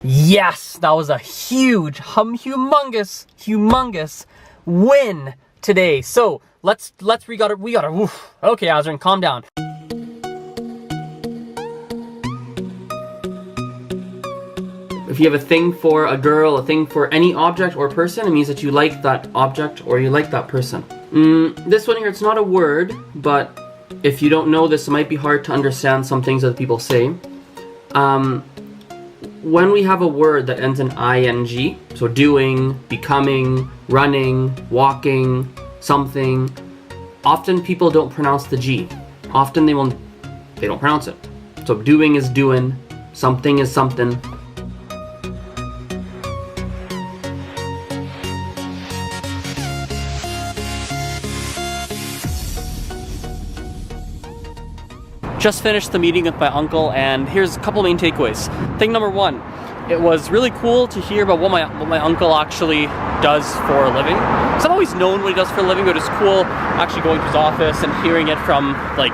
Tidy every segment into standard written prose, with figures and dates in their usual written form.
Yes, that was a huge, humongous win today. So we gotta, woof. Okay, Azren, calm down. If you have a thing for a girl, a thing for any object or person, it means that you like that object or you like that person. This one here, it's not a word, but if you don't know this, it might be hard to understand some things that people say. When we have a word that ends in ing, so doing, becoming, running, walking, something, often people don't pronounce the G. Often they don't pronounce it. So doing is doing, something is something. Just finished the meeting with my uncle, and here's a couple main takeaways. Thing number one, it was really cool to hear about what my uncle actually does for a living. So I've always known what he does for a living, but it's cool actually going to his office and hearing it from like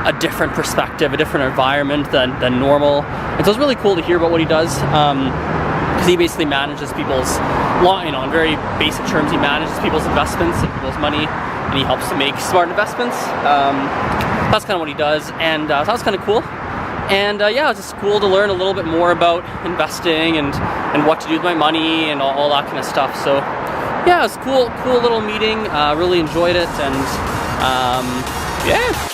a different perspective, a different environment than normal. And so it's really cool to hear about what he does, because he basically manages people's, in very basic terms, he manages people's investments and people's money, and he helps to make smart investments. That's kind of what he does, and so that was kind of cool. And yeah, it's just cool to learn a little bit more about investing and what to do with my money and all that kind of stuff. So yeah, it was cool little meeting. Really enjoyed it, and yeah.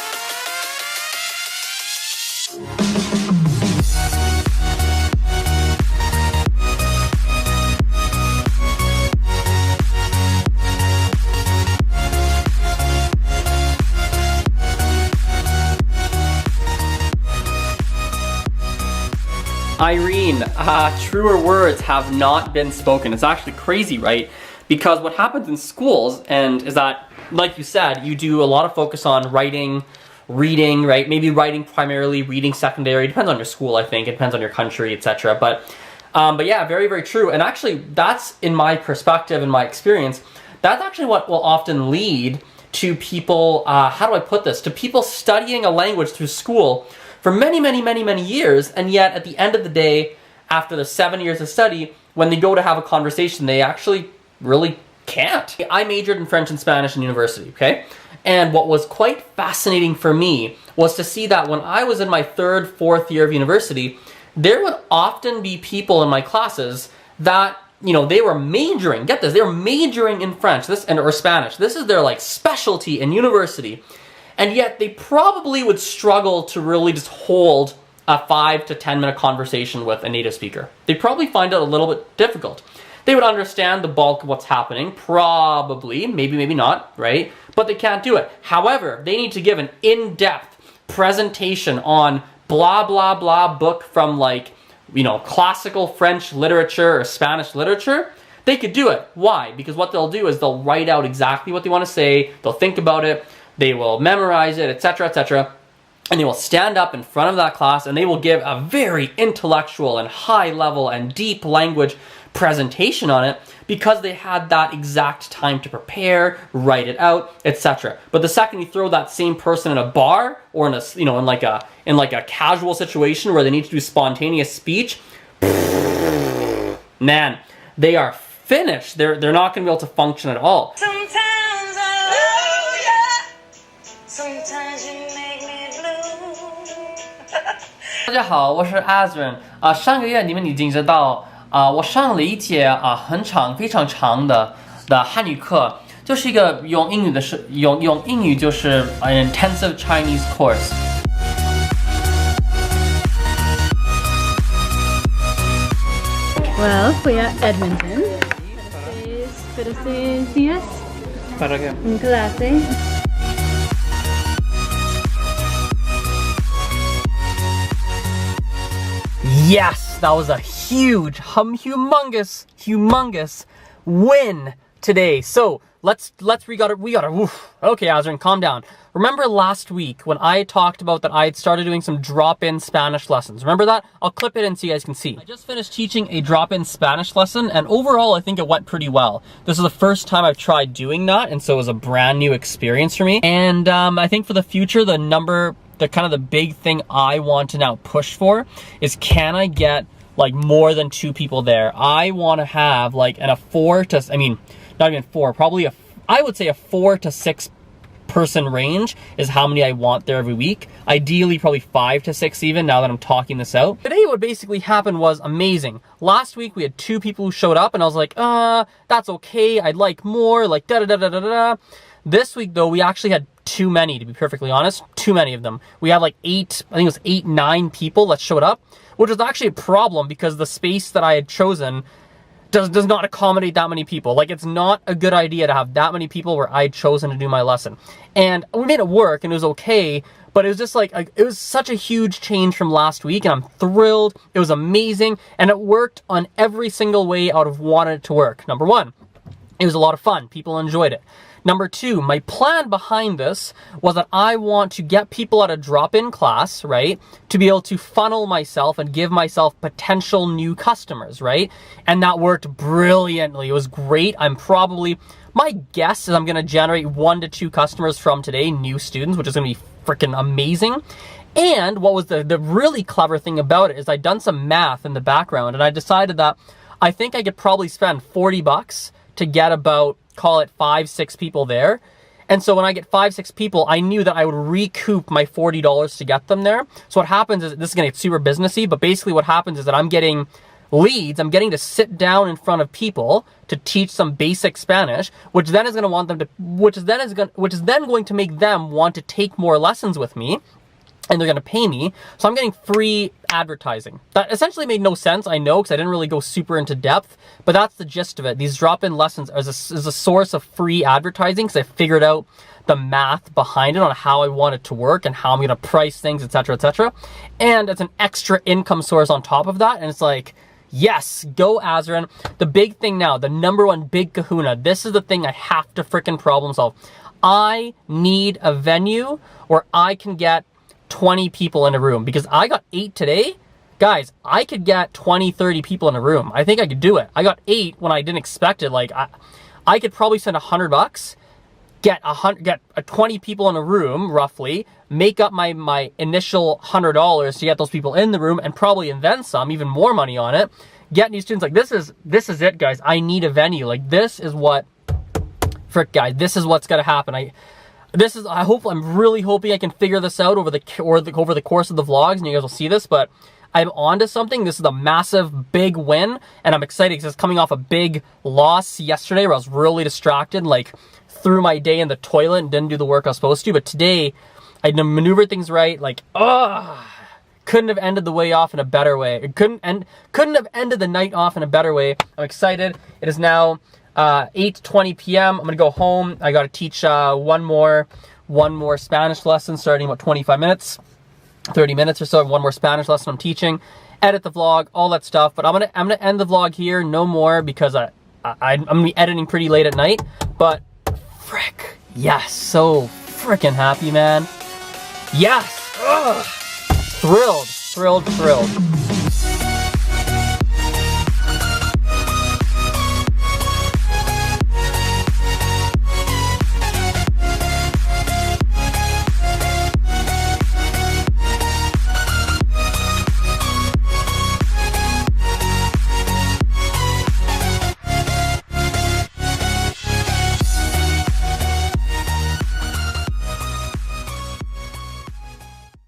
Irene, truer words have not been spoken. It's actually crazy, right? Because what happens in schools is that, like you said, you do a lot of focus on writing, reading, right? Maybe writing primarily, reading secondary. It depends on your school, I think. It depends on your country, etc. But yeah, very, very true. And actually, that's, in my perspective, in my experience, that's actually what will often lead to people, how do I put this? To people studying a language through school for many, many, many, many years, and yet at the end of the day, after the 7 years of study, when they go to have a conversation, they actually really can't. I majored in French and Spanish in university, okay? And what was quite fascinating for me was to see that when I was in my third, fourth year of university, there would often be people in my classes that, they were majoring, get this, they were majoring in French or Spanish. This is their like specialty in university. And yet they probably would struggle to really just hold a 5 to 10 minute conversation with a native speaker. They'd probably find it a little bit difficult. They would understand the bulk of what's happening, probably, maybe not, right? But they can't do it. However, they need to give an in-depth presentation on blah, blah, blah book from like, classical French literature or Spanish literature. They could do it. Why? Because what they'll do is they'll write out exactly what they want to say, they'll think about it, they will memorize it, etc., etc., and they will stand up in front of that class and they will give a very intellectual and high level and deep language presentation on it because they had that exact time to prepare, write it out, etc. But the second you throw that same person in a bar or in a in like a casual situation where they need to do spontaneous speech, man, they are finished. They're not going to be able to function at all. Sometimes you make me blue. 大家好，我是 AZREN。上个月你们已经知道，我上了一节非常长的汉语课，就是一个用英语就是 an intensive Chinese course。Well, we are Edmonton. Buenos días. ¿Para qué? En clase. Yes, that was a huge, humongous win today. So we gotta, woof. Okay, Azren, calm down. Remember last week when I talked about that I had started doing some drop-in Spanish lessons? Remember that? I'll clip it in so you guys can see. I just finished teaching a drop-in Spanish lesson, and overall I think it went pretty well. This is the first time I've tried doing that, and so it was a brand new experience for me. And I think for the future, the big thing I want to now push for is, can I get like more than 2 people there. I want to have like not even 4, probably I would say a 4 to 6 person range is how many I want there every week. Ideally, probably 5 to 6 even, now that I'm talking this out. Today, what basically happened was amazing. Last week, we had 2 people who showed up, and I was like, that's okay. I'd like more, like da-da-da-da-da-da. This week, though, we actually had too many, to be perfectly honest. Too many of them. We had like 8, I think it was 8, 9 people that showed up, which was actually a problem because the space that I had chosen does not accommodate that many people. Like, it's not a good idea to have that many people where I'd chosen to do my lesson. And we made it work, and it was okay, but it was just like it was such a huge change from last week, and I'm thrilled. It was amazing, and it worked on every single way I would have wanted it to work. Number 1, it was a lot of fun. People enjoyed it. Number 2, my plan behind this was that I want to get people at a drop-in class, right, to be able to funnel myself and give myself potential new customers, right? And that worked brilliantly. It was great. My guess is I'm going to generate 1 to 2 customers from today, new students, which is going to be freaking amazing. And what was the really clever thing about it is I'd done some math in the background, and I decided that I think I could probably spend $40 to get about, call it 5, 6 people there. And so when I get 5, 6 people, I knew that I would recoup my $40 to get them there. So what happens is, this is going to get super businessy, but basically what happens is that I'm getting leads. I'm getting to sit down in front of people to teach some basic Spanish, which is then going to make them want to take more lessons with me. And they're going to pay me. So I'm getting free advertising. That essentially made no sense, I know, because I didn't really go super into depth, but that's the gist of it. These drop-in lessons is a source of free advertising, because I figured out the math behind it on how I want it to work and how I'm going to price things, etc., etc. And it's an extra income source on top of that. And it's like, yes, go AZREN. The big thing now, the number 1 big kahuna, this is the thing I have to freaking problem solve. I need a venue where I can get 20 people in a room, because I got 8 today. Guys, I could get 20, 30 people in a room. I think I could do it. I got 8 when I didn't expect it. Like, I could probably spend $100, get 20 people in a room, roughly, make up my initial $100 to get those people in the room, and probably and then some, even more money on it. Get new students. Like, this is it, guys. I need a venue. Like, this is what, frick, guys, this is what's gonna happen. I'm really hoping I can figure this out over the course of the vlogs, and you guys will see this, but I'm onto something. This is a massive, big win, and I'm excited because it's coming off a big loss yesterday where I was really distracted, like threw my day in the toilet and didn't do the work I was supposed to. But today, I maneuvered things right. Like, couldn't have ended the way off in a better way. It couldn't have ended the night off in a better way. I'm excited. It is now 8:20 p.m. I'm gonna go home. I gotta teach one more Spanish lesson starting about 25 minutes, 30 minutes or so. One more Spanish lesson I'm teaching, edit the vlog, all that stuff. But I'm gonna end the vlog here, no more, because I'm gonna be editing pretty late at night. But frick, yes, so freaking happy, man. Yes, ugh. Thrilled.